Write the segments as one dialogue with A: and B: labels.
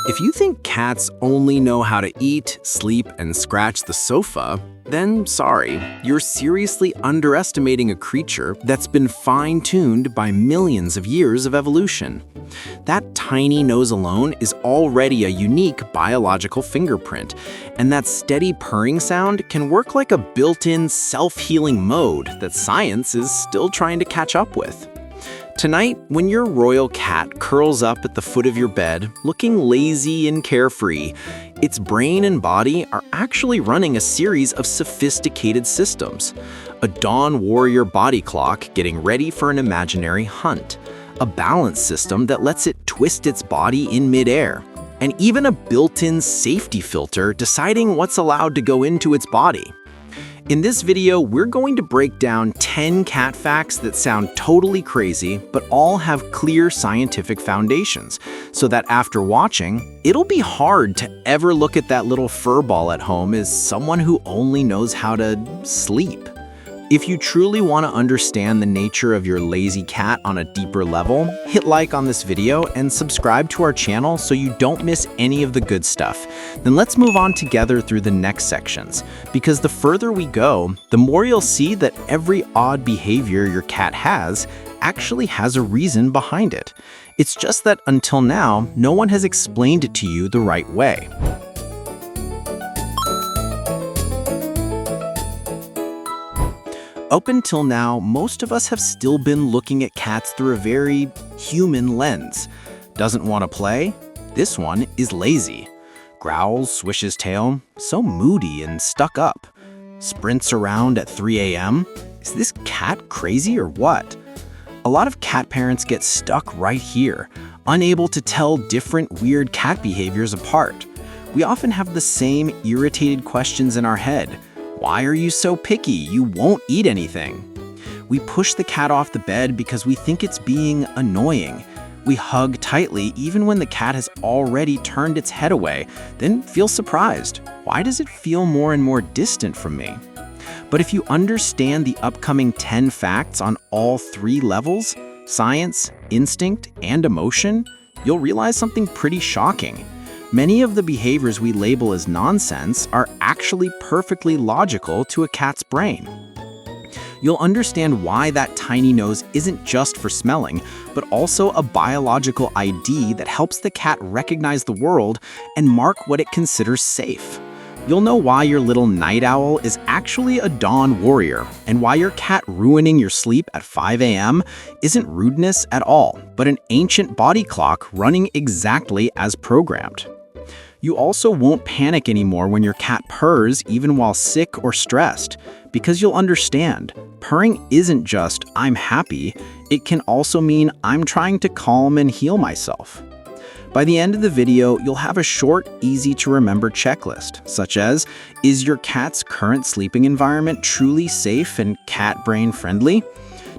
A: If you think cats only know how to eat, sleep, and scratch the sofa, then sorry, you're seriously underestimating a creature that's been fine-tuned by millions of years of evolution. That tiny nose alone is already a unique biological fingerprint, and that steady purring sound can work like a built-in self-healing mode that science is still trying to catch up with. Tonight, when your royal cat curls up at the foot of your bed, looking lazy and carefree, its brain and body are actually running a series of sophisticated systems. A dawn warrior body clock getting ready for an imaginary hunt, a balance system that lets it twist its body in midair, and even a built-in safety filter deciding what's allowed to go into its body. In this video, we're going to break down 10 cat facts that sound totally crazy, but all have clear scientific foundations, so that after watching, it'll be hard to ever look at that little fur ball at home as someone who only knows how to sleep. If you truly want to understand the nature of your lazy cat on a deeper level, hit like on this video and subscribe to our channel so you don't miss any of the good stuff. Then let's move on together through the next sections, because the further we go, the more you'll see that every odd behavior your cat has actually has a reason behind it. It's just that until now, no one has explained it to you the right way. Up until now, most of us have still been looking at cats through a very human lens. Doesn't want to play? This one is lazy. Growls, swishes tail, so moody and stuck up. Sprints around at 3 a.m. Is this cat crazy or what? A lot of cat parents get stuck right here, unable to tell different weird cat behaviors apart. We often have the same irritated questions in our head. Why are you so picky? You won't eat anything. We push the cat off the bed because we think it's being annoying. We hug tightly even when the cat has already turned its head away, then feel surprised. Why does it feel more and more distant from me? But if you understand the upcoming 10 facts on all 3 levels, science, instinct, and emotion, you'll realize something pretty shocking. Many of the behaviors we label as nonsense are actually perfectly logical to a cat's brain. You'll understand why that tiny nose isn't just for smelling, but also a biological ID that helps the cat recognize the world and mark what it considers safe. You'll know why your little night owl is actually a dawn warrior, and why your cat ruining your sleep at 5 a.m. isn't rudeness at all, but an ancient body clock running exactly as programmed. You also won't panic anymore when your cat purrs even while sick or stressed, because you'll understand, purring isn't just "I'm happy," it can also mean "I'm trying to calm and heal myself." By the end of the video, you'll have a short, easy-to-remember checklist, such as, is your cat's current sleeping environment truly safe and cat brain friendly?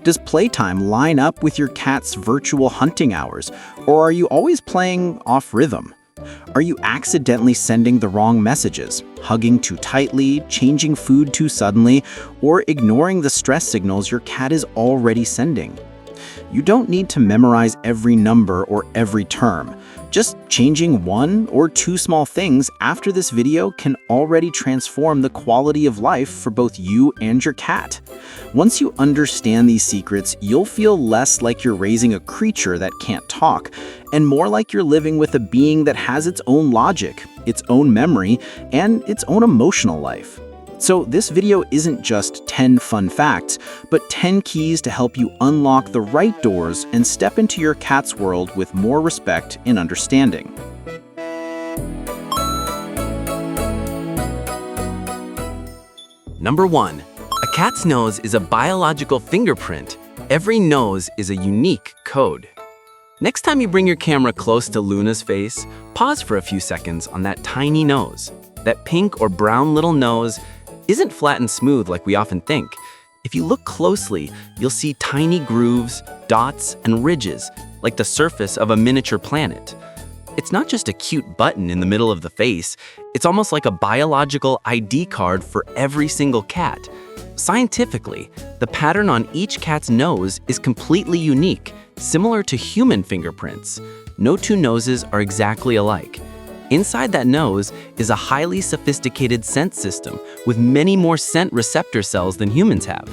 A: Does playtime line up with your cat's virtual hunting hours, or are you always playing off rhythm? Are you accidentally sending the wrong messages, hugging too tightly, changing food too suddenly, or ignoring the stress signals your cat is already sending? You don't need to memorize every number or every term. Just changing 1 or 2 small things after this video can already transform the quality of life for both you and your cat. Once you understand these secrets, you'll feel less like you're raising a creature that can't talk, and more like you're living with a being that has its own logic, its own memory, and its own emotional life. So this video isn't just 10 fun facts, but 10 keys to help you unlock the right doors and step into your cat's world with more respect and understanding.
B: Number 1. A cat's nose is a biological fingerprint. Every nose is a unique code. Next time you bring your camera close to Luna's face, pause for a few seconds on that tiny nose. That pink or brown little nose isn't flat and smooth like we often think. If you look closely, you'll see tiny grooves, dots, and ridges, like the surface of a miniature planet. It's not just a cute button in the middle of the face, it's almost like a biological ID card for every single cat. Scientifically, the pattern on each cat's nose is completely unique, similar to human fingerprints. No 2 noses are exactly alike. Inside that nose is a highly sophisticated scent system with many more scent receptor cells than humans have.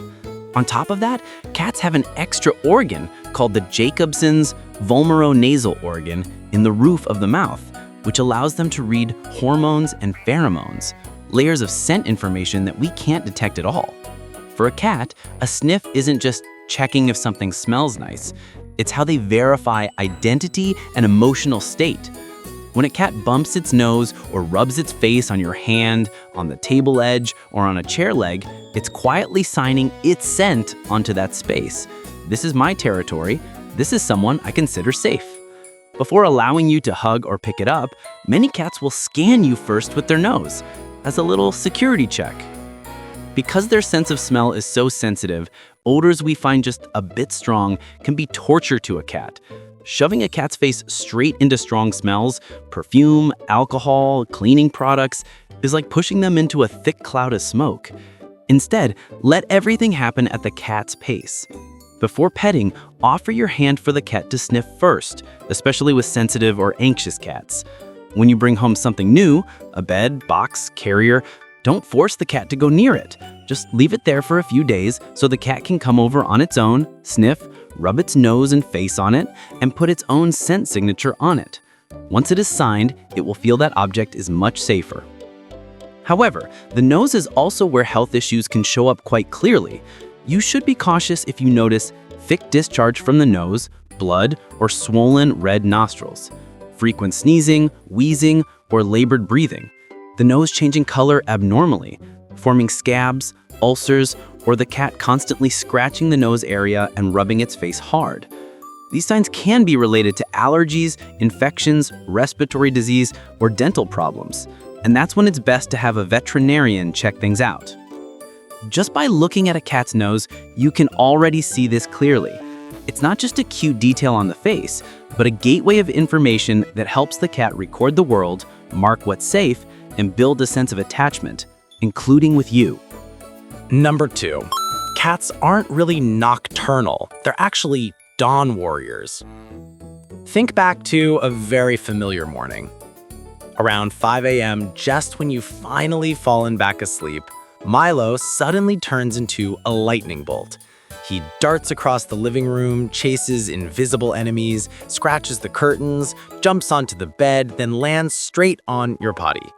B: On top of that, cats have an extra organ called the Jacobson's vomeronasal organ in the roof of the mouth, which allows them to read hormones and pheromones, layers of scent information that we can't detect at all. For a cat, a sniff isn't just checking if something smells nice. It's how they verify identity and emotional state. When a cat bumps its nose or rubs its face on your hand, on the table edge, or on a chair leg, it's quietly signing its scent onto that space. This is my territory. This is someone I consider safe. Before allowing you to hug or pick it up, many cats will scan you first with their nose, as a little security check. Because their sense of smell is so sensitive, odors we find just a bit strong can be torture to a cat. Shoving a cat's face straight into strong smells, perfume, alcohol, cleaning products, is like pushing them into a thick cloud of smoke. Instead, let everything happen at the cat's pace. Before petting, offer your hand for the cat to sniff first, especially with sensitive or anxious cats. When you bring home something new, a bed, box, carrier, don't force the cat to go near it. Just leave it there for a few days so the cat can come over on its own, sniff, rub its nose and face on it, and put its own scent signature on it. Once it is signed, it will feel that object is much safer. However, the nose is also where health issues can show up quite clearly. You should be cautious if you notice thick discharge from the nose, blood, or swollen red nostrils, frequent sneezing, wheezing, or labored breathing, the nose changing color abnormally, forming scabs, ulcers, or the cat constantly scratching the nose area and rubbing its face hard. These signs can be related to allergies, infections, respiratory disease, or dental problems, and that's when it's best to have a veterinarian check things out. Just by looking at a cat's nose, you can already see this clearly. It's not just a cute detail on the face, but a gateway of information that helps the cat record the world, mark what's safe, and build a sense of attachment, including with you.
C: Number 2. Cats aren't really nocturnal. They're actually dawn warriors. Think back to a very familiar morning. Around 5 a.m., just when you've finally fallen back asleep, Milo suddenly turns into a lightning bolt. He darts across the living room, chases invisible enemies, scratches the curtains, jumps onto the bed, then lands straight on your potty.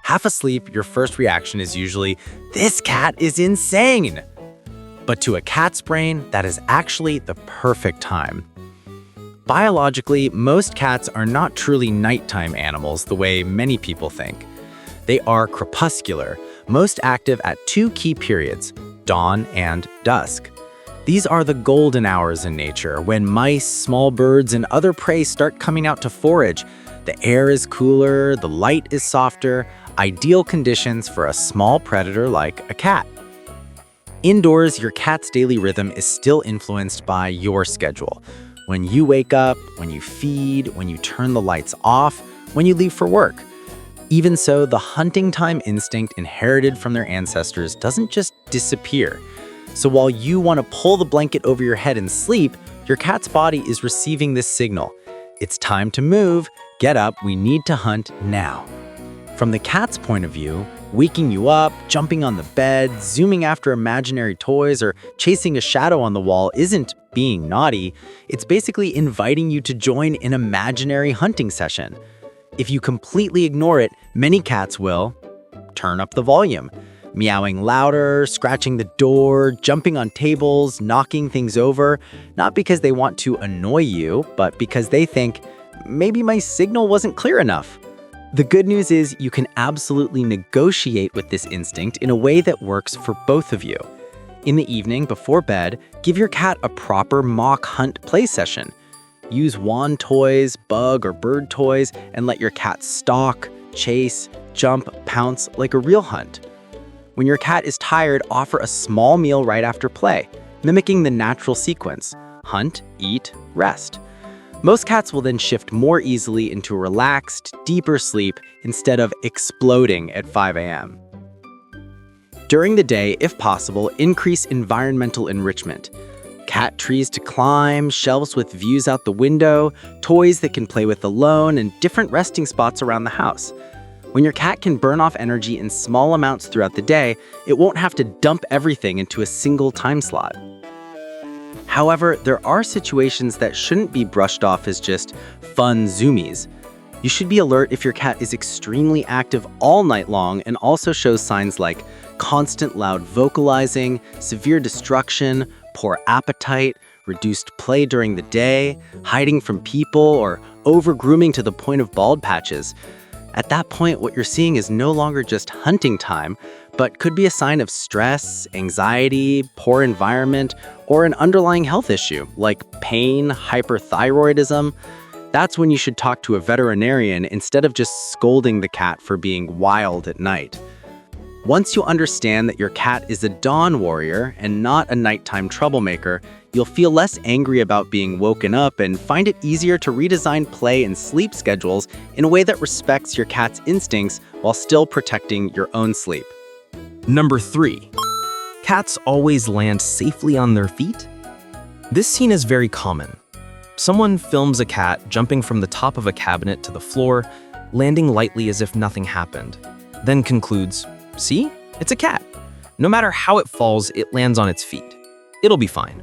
C: Half asleep, your first reaction is usually, "This cat is insane!" But to a cat's brain, that is actually the perfect time. Biologically, most cats are not truly nighttime animals the way many people think. They are crepuscular, most active at 2 key periods, dawn and dusk. These are the golden hours in nature when mice, small birds, and other prey start coming out to forage. The air is cooler, the light is softer, ideal conditions for a small predator like a cat. Indoors, your cat's daily rhythm is still influenced by your schedule. When you wake up, when you feed, when you turn the lights off, when you leave for work. Even so, the hunting time instinct inherited from their ancestors doesn't just disappear. So while you want to pull the blanket over your head and sleep, your cat's body is receiving this signal. It's time to move, get up, we need to hunt now. From the cat's point of view, waking you up, jumping on the bed, zooming after imaginary toys, or chasing a shadow on the wall isn't being naughty. It's basically inviting you to join an imaginary hunting session. If you completely ignore it, many cats will turn up the volume, meowing louder, scratching the door, jumping on tables, knocking things over, not because they want to annoy you, but because they think, maybe my signal wasn't clear enough. The good news is you can absolutely negotiate with this instinct in a way that works for both of you. In the evening, before bed, give your cat a proper mock hunt play session. Use wand toys, bug or bird toys, and let your cat stalk, chase, jump, pounce like a real hunt. When your cat is tired, offer a small meal right after play, mimicking the natural sequence: hunt, eat, rest. Most cats will then shift more easily into a relaxed, deeper sleep instead of exploding at 5 a.m. During the day, if possible, increase environmental enrichment. Cat trees to climb, shelves with views out the window, toys that can play with alone, and different resting spots around the house. When your cat can burn off energy in small amounts throughout the day, it won't have to dump everything into a single time slot. However, there are situations that shouldn't be brushed off as just fun zoomies. You should be alert if your cat is extremely active all night long and also shows signs like constant loud vocalizing, severe destruction, poor appetite, reduced play during the day, hiding from people, or over-grooming to the point of bald patches. At that point, what you're seeing is no longer just hunting time, but could be a sign of stress, anxiety, poor environment, or an underlying health issue like pain, hyperthyroidism. That's when you should talk to a veterinarian instead of just scolding the cat for being wild at night. Once you understand that your cat is a dawn warrior and not a nighttime troublemaker, you'll feel less angry about being woken up and find it easier to redesign play and sleep schedules in a way that respects your cat's instincts while still protecting your own sleep.
B: Number 3. Cats always land safely on their feet? This scene is very common. Someone films a cat jumping from the top of a cabinet to the floor, landing lightly as if nothing happened, then concludes, "See? It's a cat. No matter how it falls, it lands on its feet. It'll be fine."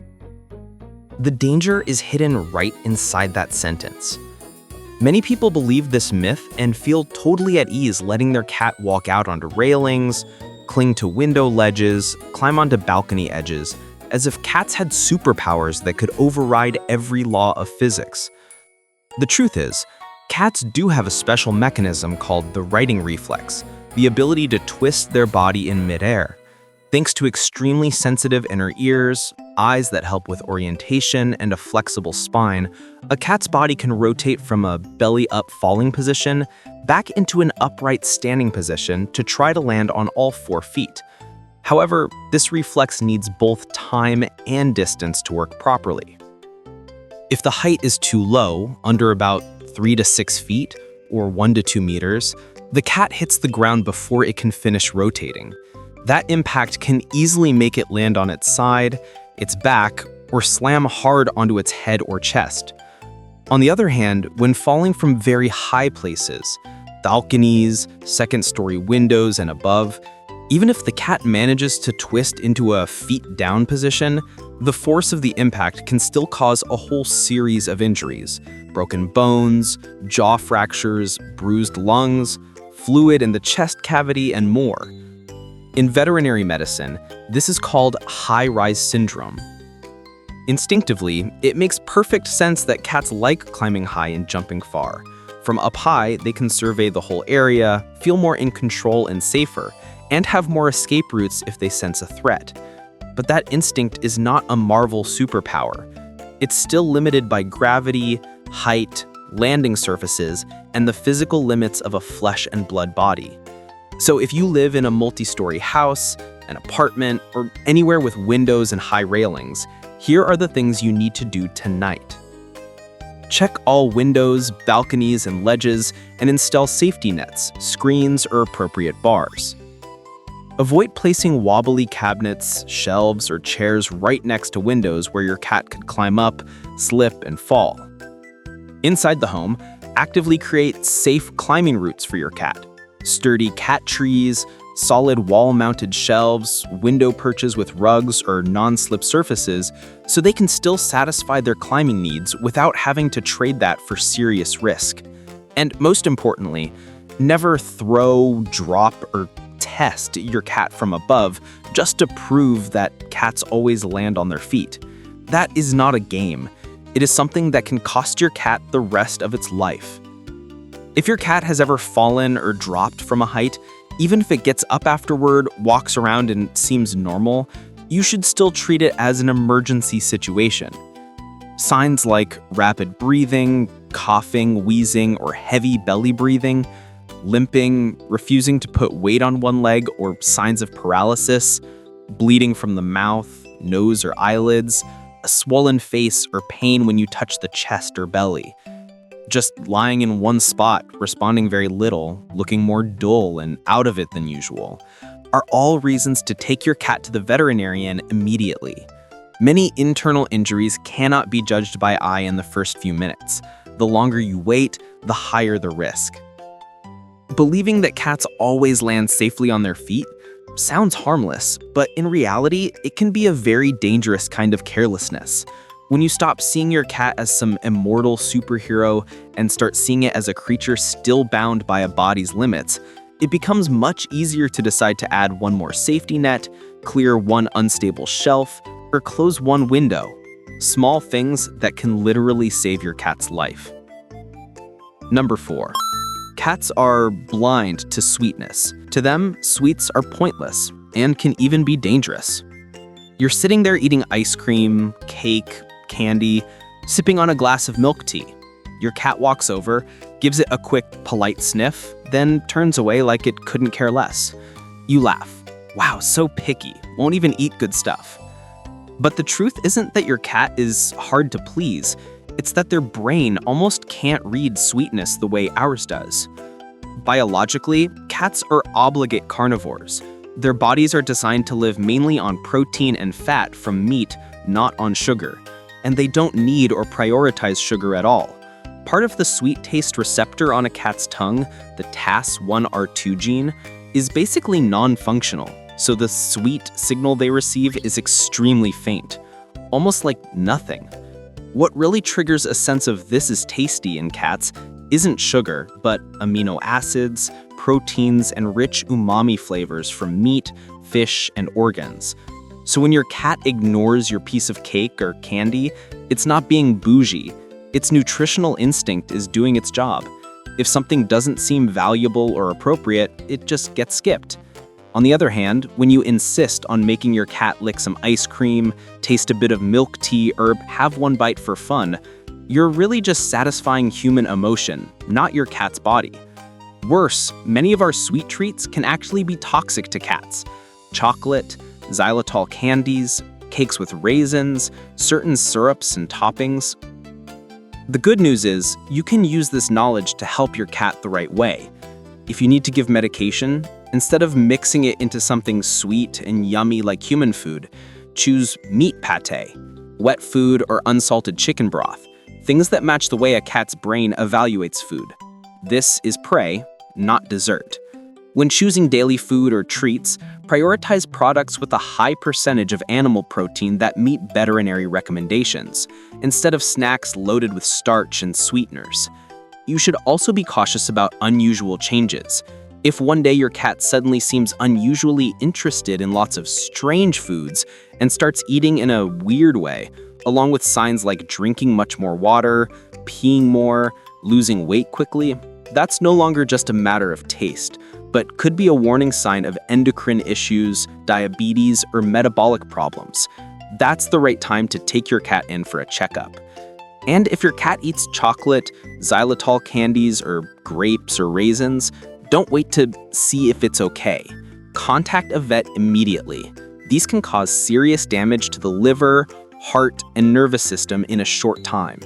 B: The danger is hidden right inside that sentence. Many people believe this myth and feel totally at ease letting their cat walk out onto railings, cling to window ledges, climb onto balcony edges, as if cats had superpowers that could override every law of physics. The truth is, cats do have a special mechanism called the righting reflex, the ability to twist their body in midair. Thanks to extremely sensitive inner ears, eyes that help with orientation, and a flexible spine, a cat's body can rotate from a belly-up falling position back into an upright standing position to try to land on all 4 feet. However, this reflex needs both time and distance to work properly. If the height is too low, under about 3 to 6 feet, or 1 to 2 meters, the cat hits the ground before it can finish rotating. That impact can easily make it land on its side, its back, or slam hard onto its head or chest. On the other hand, when falling from very high places, balconies, second-story windows, and above, even if the cat manages to twist into a feet-down position, the force of the impact can still cause a whole series of injuries: broken bones, jaw fractures, bruised lungs, fluid in the chest cavity, and more. In veterinary medicine, this is called high-rise syndrome. Instinctively, it makes perfect sense that cats like climbing high and jumping far. From up high, they can survey the whole area, feel more in control and safer, and have more escape routes if they sense a threat. But that instinct is not a Marvel superpower. It's still limited by gravity, height, landing surfaces, and the physical limits of a flesh and blood body. So if you live in a multi-story house, an apartment, or anywhere with windows and high railings, here are the things you need to do tonight. Check all windows, balconies, and ledges, and install safety nets, screens, or appropriate bars. Avoid placing wobbly cabinets, shelves, or chairs right next to windows where your cat could climb up, slip, and fall. Inside the home, actively create safe climbing routes for your cat. Sturdy cat trees, solid wall-mounted shelves, window perches with rugs or non-slip surfaces, so they can still satisfy their climbing needs without having to trade that for serious risk. And most importantly, never throw, drop, or test your cat from above just to prove that cats always land on their feet. That is not a game. It is something that can cost your cat the rest of its life. If your cat has ever fallen or dropped from a height, even if it gets up afterward, walks around, and seems normal, you should still treat it as an emergency situation. Signs like rapid breathing, coughing, wheezing, or heavy belly breathing, limping, refusing to put weight on one leg, or signs of paralysis, bleeding from the mouth, nose, or eyelids, a swollen face, or pain when you touch the chest or belly. Just lying in one spot, responding very little, looking more dull and out of it than usual, are all reasons to take your cat to the veterinarian immediately. Many internal injuries cannot be judged by eye in the first few minutes. The longer you wait, the higher the risk. Believing that cats always land safely on their feet sounds harmless, but in reality, it can be a very dangerous kind of carelessness. When you stop seeing your cat as some immortal superhero and start seeing it as a creature still bound by a body's limits, it becomes much easier to decide to add one more safety net, clear one unstable shelf, or close one window. Small things that can literally save your cat's life. Number 4. Cats are blind to sweetness. To them, sweets are pointless and can even be dangerous. You're sitting there eating ice cream, cake, candy, sipping on a glass of milk tea. Your cat walks over, gives it a quick, polite sniff, then turns away like it couldn't care less. You laugh. Wow, so picky, won't even eat good stuff. But the truth isn't that your cat is hard to please. It's that their brain almost can't read sweetness the way ours does. Biologically, cats are obligate carnivores. Their bodies are designed to live mainly on protein and fat from meat, not on sugar. And they don't need or prioritize sugar at all. Part of the sweet taste receptor on a cat's tongue, the TAS1R2 gene, is basically non-functional, so the sweet signal they receive is extremely faint, almost like nothing. What really triggers a sense of this is tasty in cats isn't sugar, but amino acids, proteins, and rich umami flavors from meat, fish, and organs. So when your cat ignores your piece of cake or candy, it's not being bougie. Its nutritional instinct is doing its job. If something doesn't seem valuable or appropriate, it just gets skipped. On the other hand, when you insist on making your cat lick some ice cream, taste a bit of milk tea, or have one bite for fun, you're really just satisfying human emotion, not your cat's body. Worse, many of our sweet treats can actually be toxic to cats. Chocolate, xylitol candies, cakes with raisins, certain syrups and toppings. The good news is, you can use this knowledge to help your cat the right way. If you need to give medication, instead of mixing it into something sweet and yummy like human food, choose meat pate, wet food, or unsalted chicken broth, things that match the way a cat's brain evaluates food. This is prey, not dessert. When choosing daily food or treats, prioritize products with a high percentage of animal protein that meet veterinary recommendations, instead of snacks loaded with starch and sweeteners. You should also be cautious about unusual changes. If one day your cat suddenly seems unusually interested in lots of strange foods and starts eating in a weird way, along with signs like drinking much more water, peeing more, losing weight quickly, that's no longer just a matter of taste, but could be a warning sign of endocrine issues, diabetes, or metabolic problems. That's the right time to take your cat in for a checkup. And if your cat eats chocolate, xylitol candies, or grapes or raisins, don't wait to see if it's okay. Contact a vet immediately. These can cause serious damage to the liver, heart, and nervous system in a short time.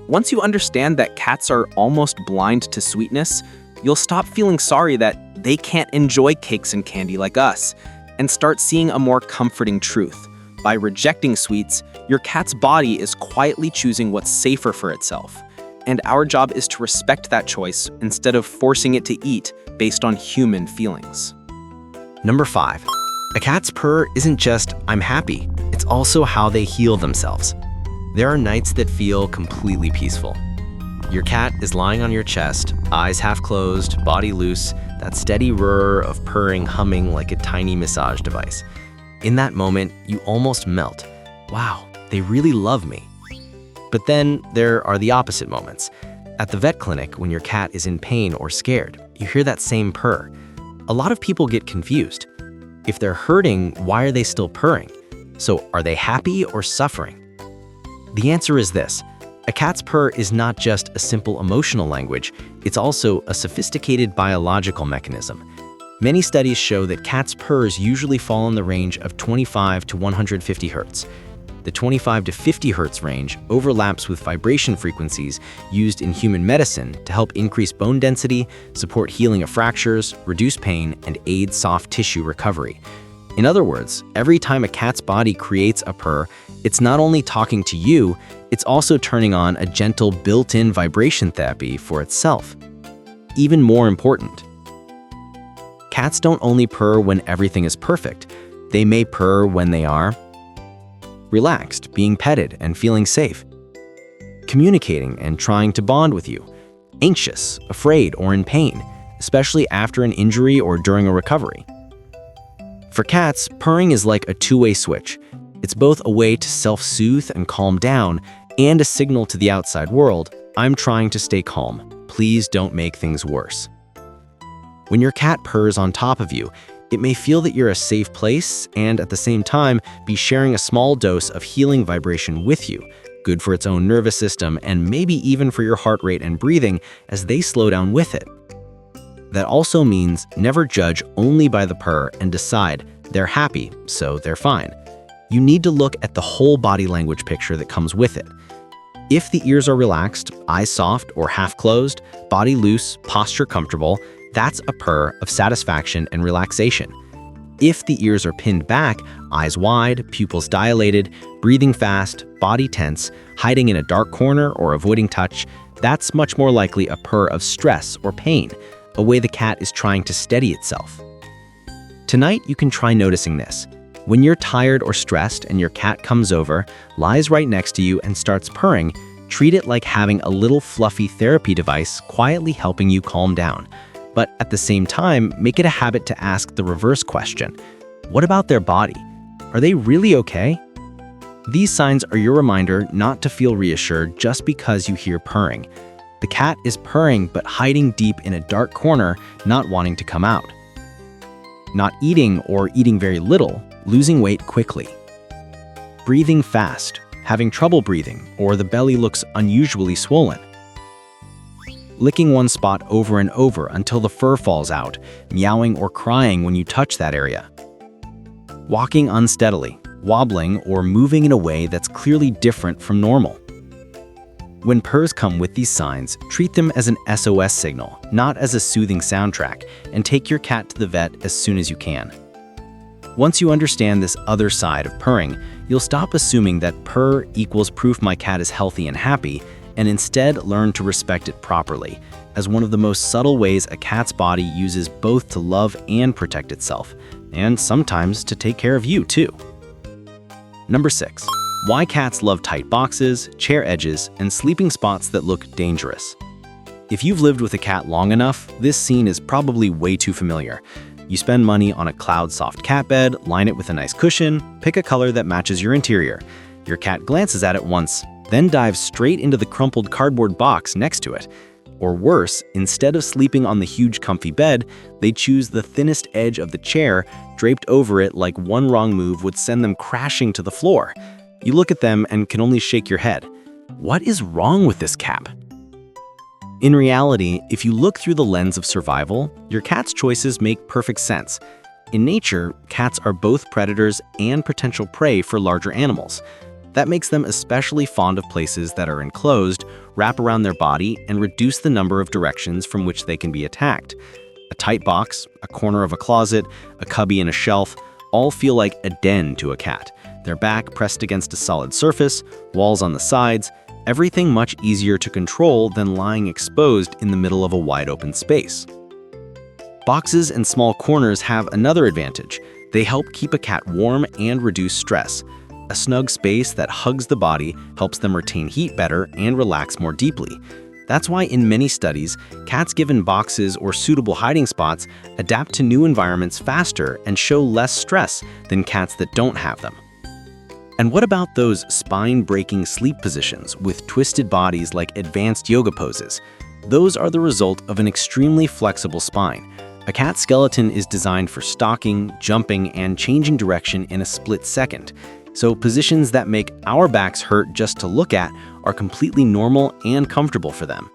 B: Once you understand that cats are almost blind to sweetness, you'll stop feeling sorry that they can't enjoy cakes and candy like us, and start seeing a more comforting truth. By rejecting sweets, your cat's body is quietly choosing what's safer for itself. And our job is to respect that choice instead of forcing it to eat based on human feelings.
C: Number 5. A cat's purr isn't just, I'm happy. It's also how they heal themselves. There are nights that feel completely peaceful. Your cat is lying on your chest, eyes half closed, body loose, that steady whir of purring humming like a tiny massage device. In that moment, you almost melt. Wow, they really love me. But then there are the opposite moments. At the vet clinic, when your cat is in pain or scared, you hear that same purr. A lot of people get confused. If they're hurting, why are they still purring? So are they happy or suffering? The answer is this. A cat's purr is not just a simple emotional language, it's also a sophisticated biological mechanism. Many studies show that cats' purrs usually fall in the range of 25 to 150 hertz. The 25 to 50 hertz range overlaps with vibration frequencies used in human medicine to help increase bone density, support healing of fractures, reduce pain, and aid soft tissue recovery. In other words, every time a cat's body creates a purr, It's not only talking to you, it's also turning on a gentle built-in vibration therapy for itself. Even more important, cats don't only purr when everything is perfect. They may purr when they are relaxed, being petted and feeling safe, communicating and trying to bond with you, anxious, afraid, or in pain, especially after an injury or during a recovery. For cats, purring is like a two-way switch. It's both a way to self-soothe and calm down, and a signal to the outside world, I'm trying to stay calm. Please don't make things worse. When your cat purrs on top of you, it may feel that you're a safe place and at the same time be sharing a small dose of healing vibration with you, good for its own nervous system and maybe even for your heart rate and breathing as they slow down with it. That also means never judge only by the purr and decide they're happy, so they're fine. You need to look at the whole body language picture that comes with it. If the ears are relaxed, eyes soft or half closed, body loose, posture comfortable, that's a purr of satisfaction and relaxation. If the ears are pinned back, eyes wide, pupils dilated, breathing fast, body tense, hiding in a dark corner or avoiding touch, that's much more likely a purr of stress or pain, a way the cat is trying to steady itself. Tonight, you can try noticing this. When you're tired or stressed and your cat comes over, lies right next to you and starts purring, treat it like having a little fluffy therapy device quietly helping you calm down. But at the same time, make it a habit to ask the reverse question. What about their body? Are they really okay? These signs are your reminder not to feel reassured just because you hear purring. The cat is purring but hiding deep in a dark corner, not wanting to come out. Not eating or eating very little, losing weight quickly. Breathing fast, having trouble breathing, or the belly looks unusually swollen. Licking one spot over and over until the fur falls out, meowing or crying when you touch that area. Walking unsteadily, wobbling, or moving in a way that's clearly different from normal. When purrs come with these signs, treat them as an SOS signal, not as a soothing soundtrack, and take your cat to the vet as soon as you can. Once you understand this other side of purring, you'll stop assuming that purr equals proof my cat is healthy and happy, and instead learn to respect it properly, as one of the most subtle ways a cat's body uses both to love and protect itself, and sometimes to take care of you too. Number 6. Why cats love tight boxes, chair edges, and sleeping spots that look dangerous. If you've lived with a cat long enough, this scene is probably way too familiar. You spend money on a cloud-soft cat bed, line it with a nice cushion, pick a color that matches your interior. Your cat glances at it once, then dives straight into the crumpled cardboard box next to it. Or worse, instead of sleeping on the huge comfy bed, they choose the thinnest edge of the chair, draped over it like one wrong move would send them crashing to the floor. You look at them and can only shake your head. What is wrong with this cat? In reality, if you look through the lens of survival, your cat's choices make perfect sense. In nature, cats are both predators and potential prey for larger animals. That makes them especially fond of places that are enclosed, wrap around their body, and reduce the number of directions from which they can be attacked. A tight box, a corner of a closet, a cubby in a shelf, all feel like a den to a cat. Their back pressed against a solid surface, walls on the sides, everything much easier to control than lying exposed in the middle of a wide open space. Boxes and small corners have another advantage. They help keep a cat warm and reduce stress. A snug space that hugs the body helps them retain heat better and relax more deeply. That's why in many studies, cats given boxes or suitable hiding spots adapt to new environments faster and show less stress than cats that don't have them. And what about those spine-breaking sleep positions with twisted bodies like advanced yoga poses? Those are the result of an extremely flexible spine. A cat's skeleton is designed for stalking, jumping, and changing direction in a split second. So positions that make our backs hurt just to look at are completely normal and comfortable for them.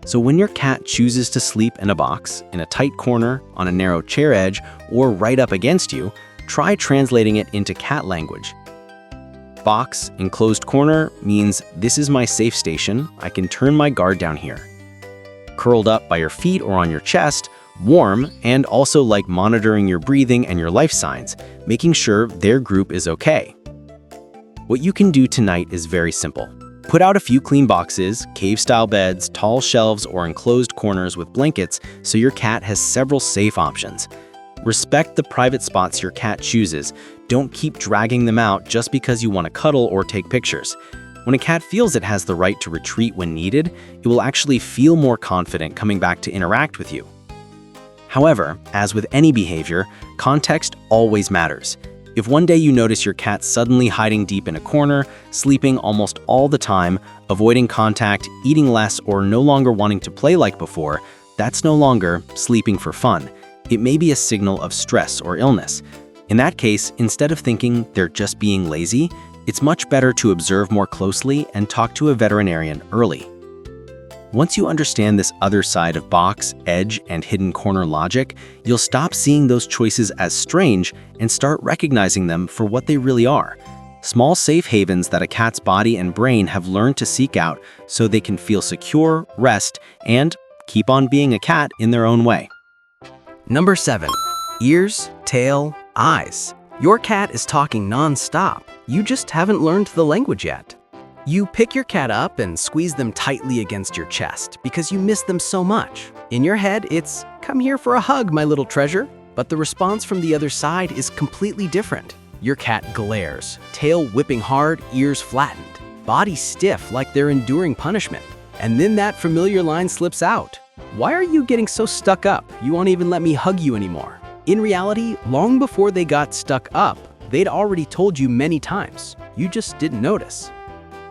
C: So when your cat chooses to sleep in a box, in a tight corner, on a narrow chair edge, or right up against you, try translating it into cat language. Box, enclosed corner means this is my safe station, I can turn my guard down here. Curled up by your feet or on your chest, warm, and also like monitoring your breathing and your life signs, making sure their group is okay. What you can do tonight is very simple. Put out a few clean boxes, cave-style beds, tall shelves, or enclosed corners with blankets so your cat has several safe options. Respect the private spots your cat chooses. Don't keep dragging them out just because you want to cuddle or take pictures. When a cat feels it has the right to retreat when needed, it will actually feel more confident coming back to interact with you. However, as with any behavior, context always matters. If one day you notice your cat suddenly hiding deep in a corner, sleeping almost all the time, avoiding contact, eating less, or no longer wanting to play like before, that's no longer sleeping for fun. It may be a signal of stress or illness. In that case, instead of thinking they're just being lazy, it's much better to observe more closely and talk to a veterinarian early. Once you understand this other side of box, edge, and hidden corner logic, you'll stop seeing those choices as strange and start recognizing them for what they really are. Small safe havens that a cat's body and brain have learned to seek out so they can feel secure, rest, and keep on being a cat in their own way.
B: Number 7. Ears, tail, eyes. Your cat is talking non-stop. You just haven't learned the language yet. You pick your cat up and squeeze them tightly against your chest because you miss them so much. In your head, it's, "Come here for a hug, my little treasure." But the response from the other side is completely different. Your cat glares, tail whipping hard, ears flattened, body stiff like they're enduring punishment. And then that familiar line slips out. "Why are you getting so stuck up? You won't even let me hug you anymore." In reality, long before they got stuck up, they'd already told you many times. You just didn't notice.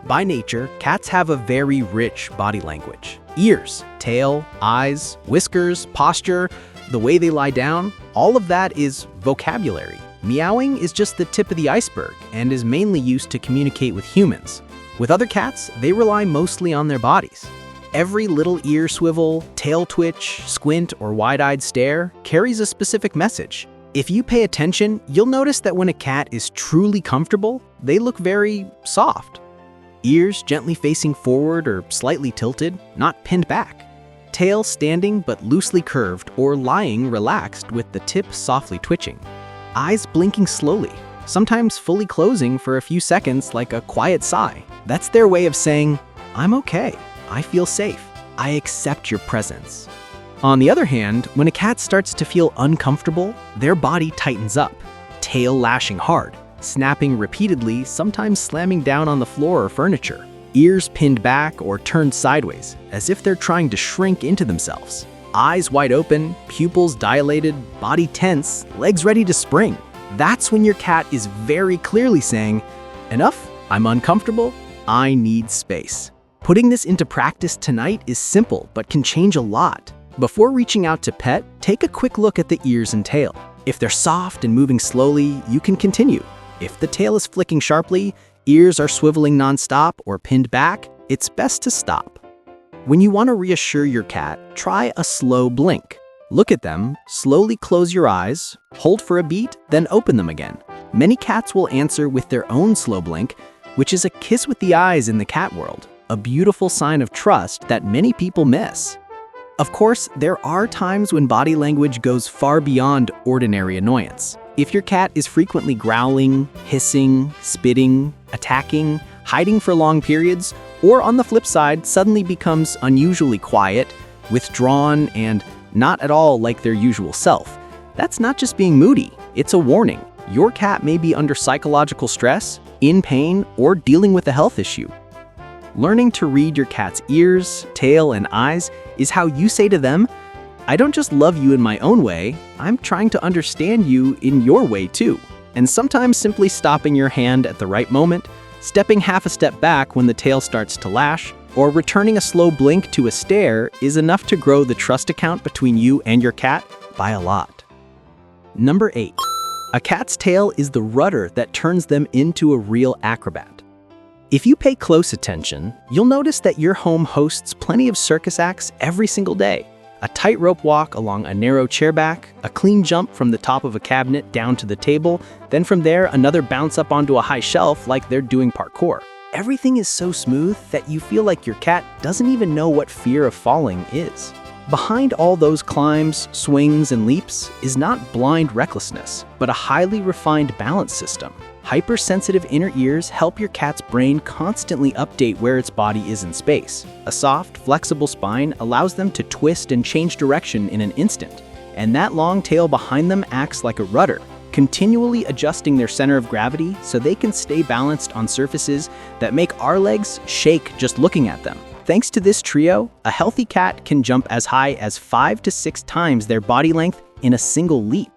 B: By nature, cats have a very rich body language. Ears, tail, eyes, whiskers, posture, the way they lie down, all of that is vocabulary. Meowing is just the tip of the iceberg and is mainly used to communicate with humans. With other cats, they rely mostly on their bodies. Every little ear swivel, tail twitch, squint, or wide-eyed stare carries a specific message. If you pay attention, you'll notice that when a cat is truly comfortable, they look very soft. Ears gently facing forward or slightly tilted, not pinned back. Tail standing but loosely curved or lying relaxed with the tip softly twitching. Eyes blinking slowly, sometimes fully closing for a few seconds like a quiet sigh. That's their way of saying, "I'm okay, I feel safe, I accept your presence." On the other hand, when a cat starts to feel uncomfortable, their body tightens up, tail lashing hard, snapping repeatedly, sometimes slamming down on the floor or furniture. Ears pinned back or turned sideways, as if they're trying to shrink into themselves. Eyes wide open, pupils dilated, body tense, legs ready to spring. That's when your cat is very clearly saying, "Enough, I'm uncomfortable, I need space." Putting this into practice tonight is simple, but can change a lot. Before reaching out to pet, take a quick look at the ears and tail. If they're soft and moving slowly, you can continue. If the tail is flicking sharply, ears are swiveling nonstop or pinned back, it's best to stop. When you want to reassure your cat, try a slow blink. Look at them, slowly close your eyes, hold for a beat, then open them again. Many cats will answer with their own slow blink, which is a kiss with the eyes in the cat world, a beautiful sign of trust that many people miss. Of course, there are times when body language goes far beyond ordinary annoyance. If your cat is frequently growling, hissing, spitting, attacking, hiding for long periods, or on the flip side, suddenly becomes unusually quiet, withdrawn, and not at all like their usual self, that's not just being moody, it's a warning. Your cat may be under psychological stress, in pain, or dealing with a health issue. Learning to read your cat's ears, tail, and eyes is how you say to them, "I don't just love you in my own way, I'm trying to understand you in your way too." And sometimes simply stopping your hand at the right moment, stepping half a step back when the tail starts to lash, or returning a slow blink to a stare is enough to grow the trust account between you and your cat by a lot. Number 8. A cat's tail is the rudder that turns them into a real acrobat. If you pay close attention, you'll notice that your home hosts plenty of circus acts every single day. A tightrope walk along a narrow chairback, a clean jump from the top of a cabinet down to the table, then from there another bounce up onto a high shelf like they're doing parkour. Everything is so smooth that you feel like your cat doesn't even know what fear of falling is. Behind all those climbs, swings, and leaps is not blind recklessness, but a highly refined balance system.
A: Hypersensitive inner ears help your cat's brain constantly update where its body is in space. A soft, flexible spine allows them to twist and change direction in an instant, and that long tail behind them acts like a rudder, continually adjusting their center of gravity so they can stay balanced on surfaces that make our legs shake just looking at them. Thanks to this trio, a healthy cat can jump as high as 5 to 6 times their body length in a single leap.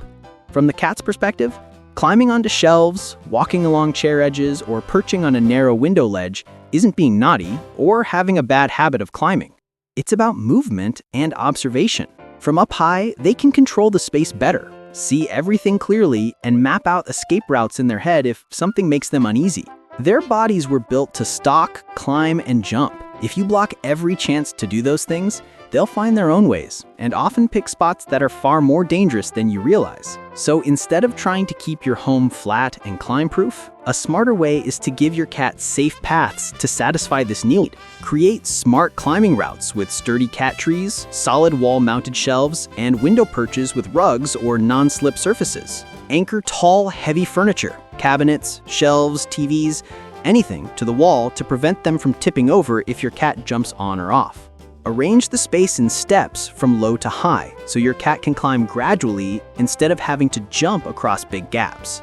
A: From the cat's perspective, climbing onto shelves, walking along chair edges, or perching on a narrow window ledge isn't being naughty or having a bad habit of climbing. It's about movement and observation. From up high, they can control the space better, see everything clearly, and map out escape routes in their head if something makes them uneasy. Their bodies were built to stalk, climb, and jump. If you block every chance to do those things, they'll find their own ways, and often pick spots that are far more dangerous than you realize. So instead of trying to keep your home flat and climb-proof, a smarter way is to give your cat safe paths to satisfy this need. Create smart climbing routes with sturdy cat trees, solid wall-mounted shelves, and window perches with rugs or non-slip surfaces. Anchor tall, heavy furniture, cabinets, shelves, TVs, anything to the wall to prevent them from tipping over if your cat jumps on or off. Arrange the space in steps from low to high so your cat can climb gradually instead of having to jump across big gaps.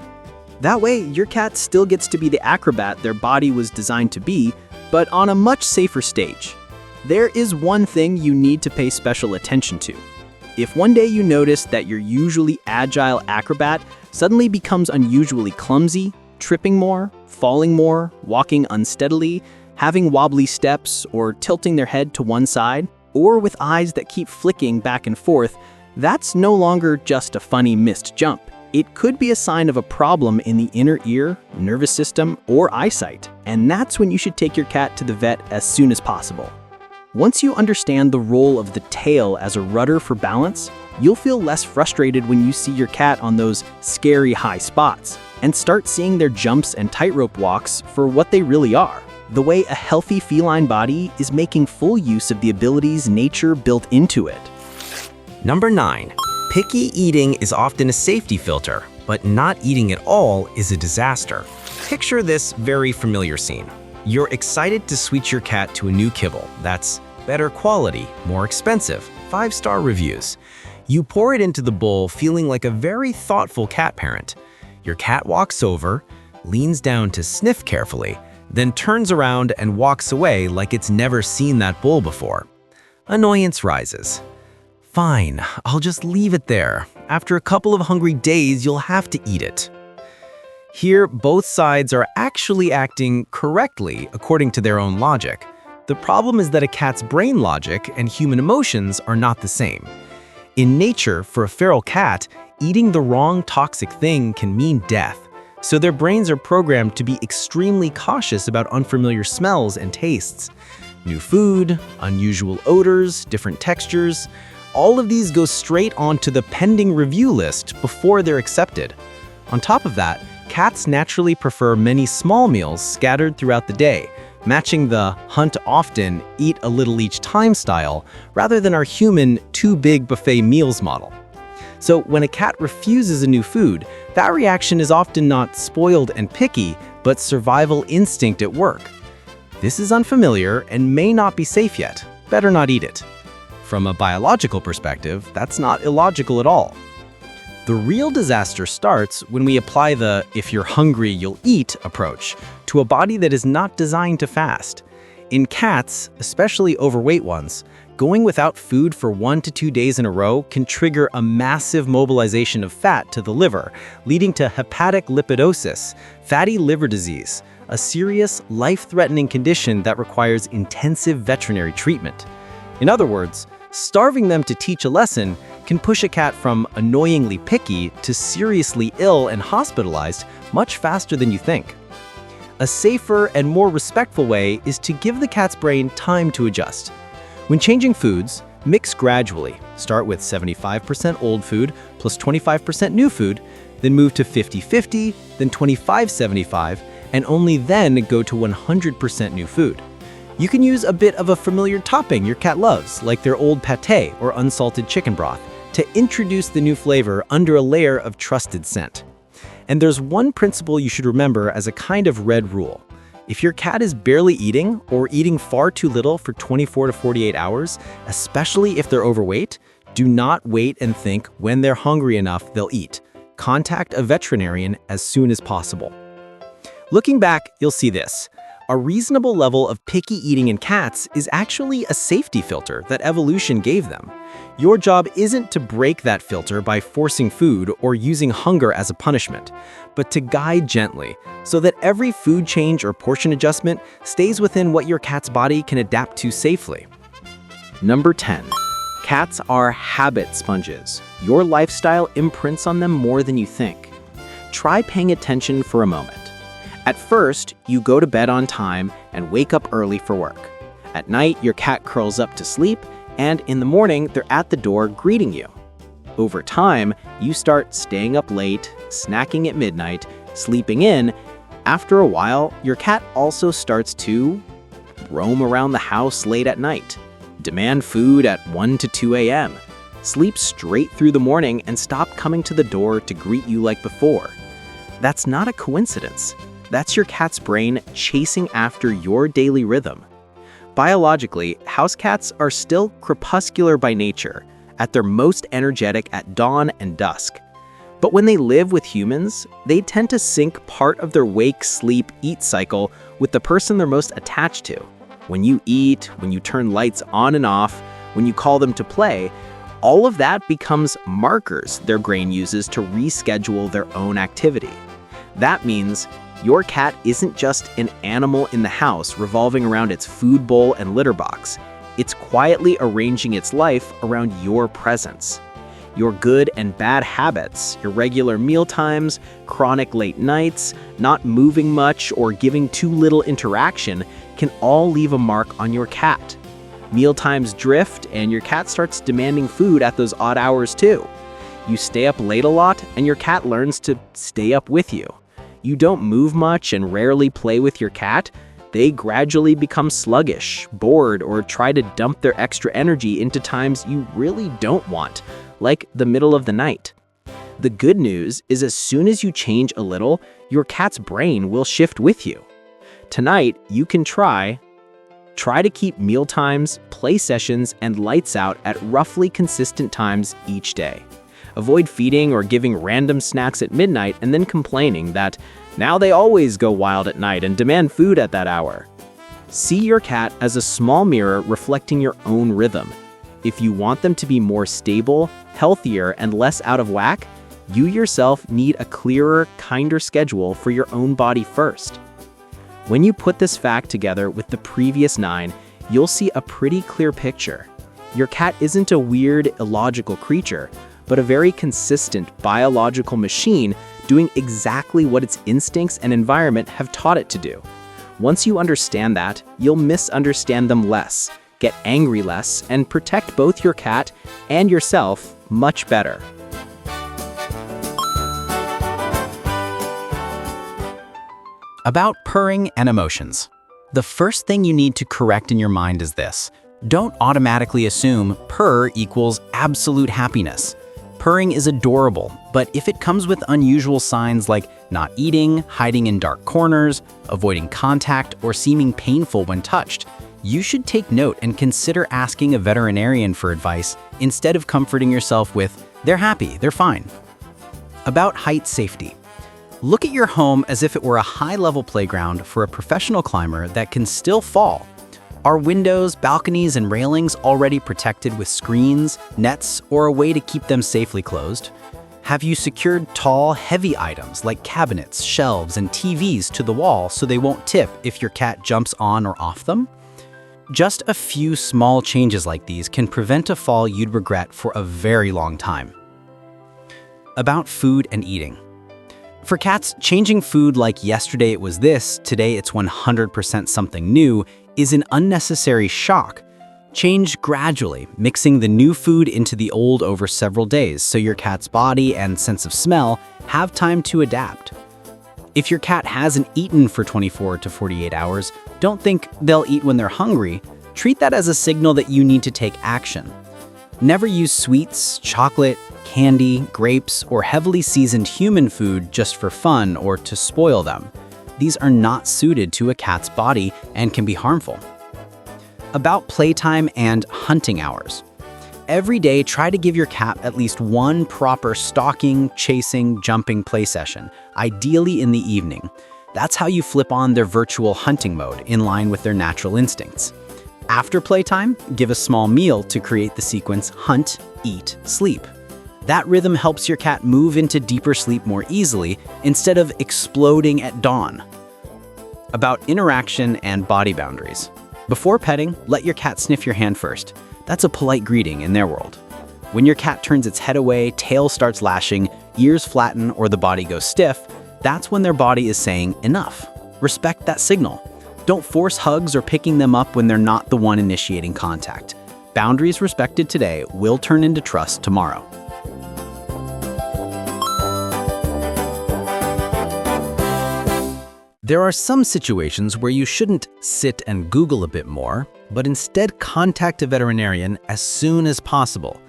A: That way, your cat still gets to be the acrobat their body was designed to be, but on a much safer stage. There is one thing you need to pay special attention to. If one day you notice that your usually agile acrobat suddenly becomes unusually clumsy, tripping more, falling more, walking unsteadily, having wobbly steps, or tilting their head to one side, or with eyes that keep flicking back and forth, that's no longer just a funny missed jump. It could be a sign of a problem in the inner ear, nervous system, or eyesight, and that's when you should take your cat to the vet as soon as possible. Once you understand the role of the tail as a rudder for balance, you'll feel less frustrated when you see your cat on those scary high spots, and start seeing their jumps and tightrope walks for what they really are. The way a healthy feline body is making full use of the abilities nature built into it.
C: Number 9. Picky eating is often a safety filter, but not eating at all is a disaster. Picture this very familiar scene. You're excited to switch your cat to a new kibble that's better quality, more expensive, 5-star reviews. You pour it into the bowl feeling like a very thoughtful cat parent. Your cat walks over, leans down to sniff carefully, then turns around and walks away like it's never seen that bowl before. Annoyance rises. Fine, I'll just leave it there. After a couple of hungry days, you'll have to eat it. Here, both sides are actually acting correctly according to their own logic. The problem is that a cat's brain logic and human emotions are not the same. In nature, for a feral cat, eating the wrong toxic thing can mean death. So their brains are programmed to be extremely cautious about unfamiliar smells and tastes. New food, unusual odors, different textures, all of these go straight onto the pending review list before they're accepted. On top of that, cats naturally prefer many small meals scattered throughout the day, matching the hunt often, eat a little each time style, rather than our human too big buffet meals model. So when a cat refuses a new food, that reaction is often not spoiled and picky, but survival instinct at work. This is unfamiliar and may not be safe yet. Better not eat it. From a biological perspective, that's not illogical at all. The real disaster starts when we apply the "if you're hungry, you'll eat" approach to a body that is not designed to fast. In cats, especially overweight ones, going without food for 1 to 2 days in a row can trigger a massive mobilization of fat to the liver, leading to hepatic lipidosis, fatty liver disease, a serious, life-threatening condition that requires intensive veterinary treatment. In other words, starving them to teach a lesson can push a cat from annoyingly picky to seriously ill and hospitalized much faster than you think. A safer and more respectful way is to give the cat's brain time to adjust. When changing foods, mix gradually. Start with 75% old food plus 25% new food, then move to 50-50, then 25-75, and only then go to 100% new food. You can use a bit of a familiar topping your cat loves, like their old pâté or unsalted chicken broth, to introduce the new flavor under a layer of trusted scent. And there's one principle you should remember as a kind of red rule. If your cat is barely eating or eating far too little for 24 to 48 hours, especially if they're overweight, do not wait and think when they're hungry enough they'll eat. Contact a veterinarian as soon as possible. Looking back, you'll see this. A reasonable level of picky eating in cats is actually a safety filter that evolution gave them. Your job isn't to break that filter by forcing food or using hunger as a punishment, but to guide gently so that every food change or portion adjustment stays within what your cat's body can adapt to safely.
A: Number 10. Cats are habit sponges. Your lifestyle imprints on them more than you think. Try paying attention for a moment. At first, you go to bed on time and wake up early for work. At night, your cat curls up to sleep, and in the morning, they're at the door greeting you. Over time, you start staying up late, snacking at midnight, sleeping in. After a while, your cat also starts to roam around the house late at night, demand food at 1 to 2 a.m., sleep straight through the morning, and stop coming to the door to greet you like before. That's not a coincidence. That's your cat's brain chasing after your daily rhythm. Biologically, house cats are still crepuscular by nature, at their most energetic at dawn and dusk. But when they live with humans, they tend to sync part of their wake, sleep, eat cycle with the person they're most attached to. When you eat, when you turn lights on and off, when you call them to play, all of that becomes markers their brain uses to reschedule their own activity. That means your cat isn't just an animal in the house revolving around its food bowl and litter box. It's quietly arranging its life around your presence. Your good and bad habits, irregular meal times, chronic late nights, not moving much, or giving too little interaction can all leave a mark on your cat. Meal times drift, and your cat starts demanding food at those odd hours too. You stay up late a lot, and your cat learns to stay up with you. You don't move much and rarely play with your cat, they gradually become sluggish, bored, or try to dump their extra energy into times you really don't want, like the middle of the night. The good news is as soon as you change a little, your cat's brain will shift with you. Tonight, you can try to keep meal times, play sessions, and lights out at roughly consistent times each day. Avoid feeding or giving random snacks at midnight and then complaining that now they always go wild at night and demand food at that hour. See your cat as a small mirror reflecting your own rhythm. If you want them to be more stable, healthier, and less out of whack, you yourself need a clearer, kinder schedule for your own body first. When you put this fact together with the previous 9, you'll see a pretty clear picture. Your cat isn't a weird, illogical creature, but a very consistent biological machine doing exactly what its instincts and environment have taught it to do. Once you understand that, you'll misunderstand them less, get angry less, and protect both your cat and yourself much better.
C: About purring and emotions. The first thing you need to correct in your mind is this. Don't automatically assume purr equals absolute happiness. Purring is adorable, but if it comes with unusual signs like not eating, hiding in dark corners, avoiding contact, or seeming painful when touched, you should take note and consider asking a veterinarian for advice instead of comforting yourself with, "They're happy, they're fine." About height safety. Look at your home as if it were a high-level playground for a professional climber that can still fall. Are windows, balconies, and railings already protected with screens, nets, or a way to keep them safely closed? Have you secured tall, heavy items like cabinets, shelves, and TVs to the wall so they won't tip if your cat jumps on or off them? Just a few small changes like these can prevent a fall you'd regret for a very long time. About food and eating. For cats, changing food like yesterday it was this, today it's 100% something new is an unnecessary shock. Change gradually, mixing the new food into the old over several days so your cat's body and sense of smell have time to adapt. If your cat hasn't eaten for 24 to 48 hours, don't think they'll eat when they're hungry. Treat that as a signal that you need to take action. Never use sweets, chocolate, candy, grapes, or heavily seasoned human food just for fun or to spoil them. These are not suited to a cat's body and can be harmful. About playtime and hunting hours. Every day, try to give your cat at least one proper stalking, chasing, jumping play session, ideally in the evening. That's how you flip on their virtual hunting mode in line with their natural instincts. After playtime, give a small meal to create the sequence hunt, eat, sleep. That rhythm helps your cat move into deeper sleep more easily instead of exploding at dawn. About interaction and body boundaries. Before petting, let your cat sniff your hand first. That's a polite greeting in their world. When your cat turns its head away, tail starts lashing, ears flatten, or the body goes stiff, that's when their body is saying enough. Respect that signal. Don't force hugs or picking them up when they're not the one initiating contact. Boundaries respected today will turn into trust tomorrow. There are some situations where you shouldn't sit and Google a bit more, but instead contact a veterinarian as soon as possible.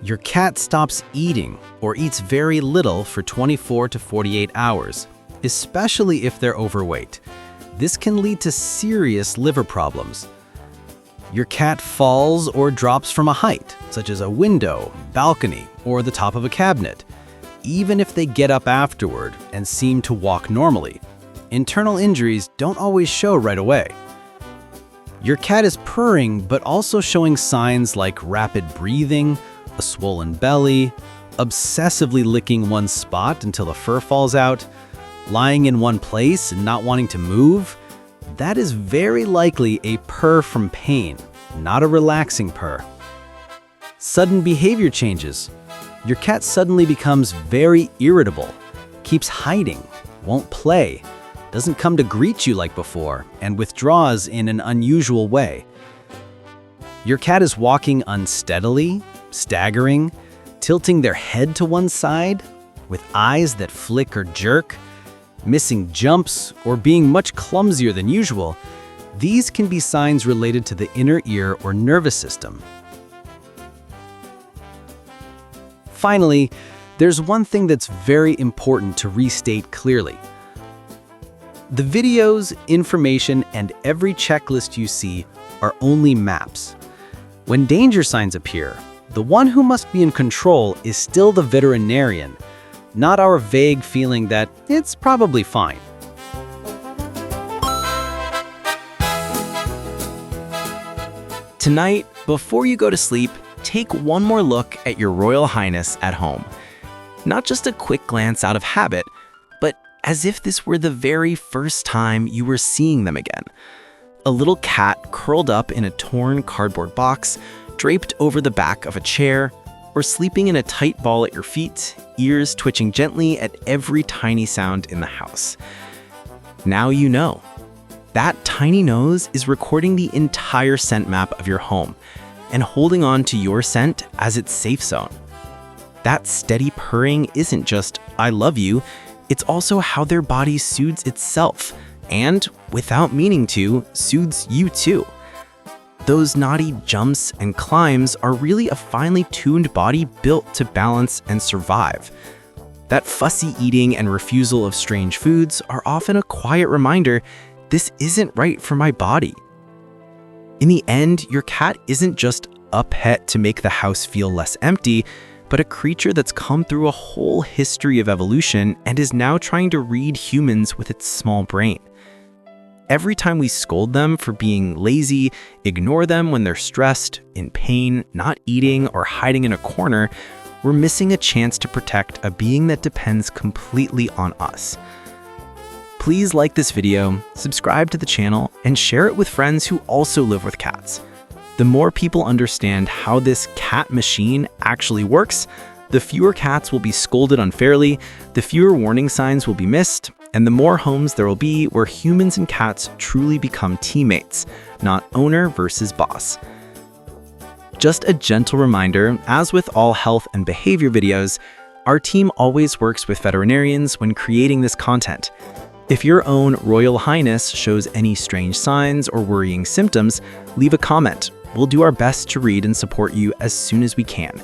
C: Your cat stops eating or eats very little for 24 to 48 hours, especially if they're overweight. This can lead to serious liver problems. Your cat falls or drops from a height, such as a window, balcony, or the top of a cabinet. Even if they get up afterward and seem to walk normally, internal injuries don't always show right away. Your cat is purring, but also showing signs like rapid breathing, a swollen belly, obsessively licking one spot until the fur falls out, lying in one place and not wanting to move. That is very likely a purr from pain, not a relaxing purr. Sudden behavior changes. Your cat suddenly becomes very irritable, keeps hiding, won't play, doesn't come to greet you like before, and withdraws in an unusual way. Your cat is walking unsteadily, staggering, tilting their head to one side, with eyes that flick or jerk, missing jumps, or being much clumsier than usual. These can be signs related to the inner ear or nervous system. Finally, there's one thing that's very important to restate clearly. The videos, information, and every checklist you see are only maps. When danger signs appear, the one who must be in control is still the veterinarian, not our vague feeling that it's probably fine.
B: Tonight, before you go to sleep, take one more look at your Royal Highness at home. Not just a quick glance out of habit, but as if this were the very first time you were seeing them again. A little cat curled up in a torn cardboard box, draped over the back of a chair, or sleeping in a tight ball at your feet, ears twitching gently at every tiny sound in the house. Now you know. That tiny nose is recording the entire scent map of your home and holding on to your scent as its safe zone. That steady purring isn't just, "I love you," it's also how their body soothes itself and, without meaning to, soothes you too. Those naughty jumps and climbs are really a finely tuned body built to balance and survive. That fussy eating and refusal of strange foods are often a quiet reminder, this isn't right for my body. In the end, your cat isn't just a pet to make the house feel less empty, but a creature that's come through a whole history of evolution and is now trying to read humans with its small brain. Every time we scold them for being lazy, ignore them when they're stressed, in pain, not eating, or hiding in a corner, we're missing a chance to protect a being that depends completely on us. Please like this video, subscribe to the channel, and share it with friends who also live with cats. The more people understand how this cat machine actually works, the fewer cats will be scolded unfairly, the fewer warning signs will be missed, and the more homes there will be where humans and cats truly become teammates, not owner versus boss. Just a gentle reminder, as with all health and behavior videos, our team always works with veterinarians when creating this content. If your own Royal Highness shows any strange signs or worrying symptoms, leave a comment,
A: We'll do our best to read and support you as soon as we can.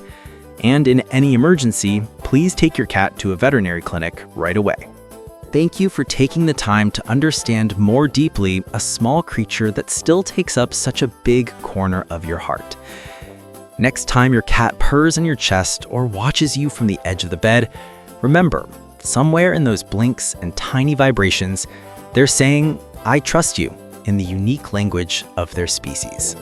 A: And in any emergency, please take your cat to a veterinary clinic right away. Thank you for taking the time to understand more deeply a small creature that still takes up such a big corner of your heart. Next time your cat purrs on your chest or watches you from the edge of the bed, remember, somewhere in those blinks and tiny vibrations, they're saying, "I trust you," in the unique language of their species.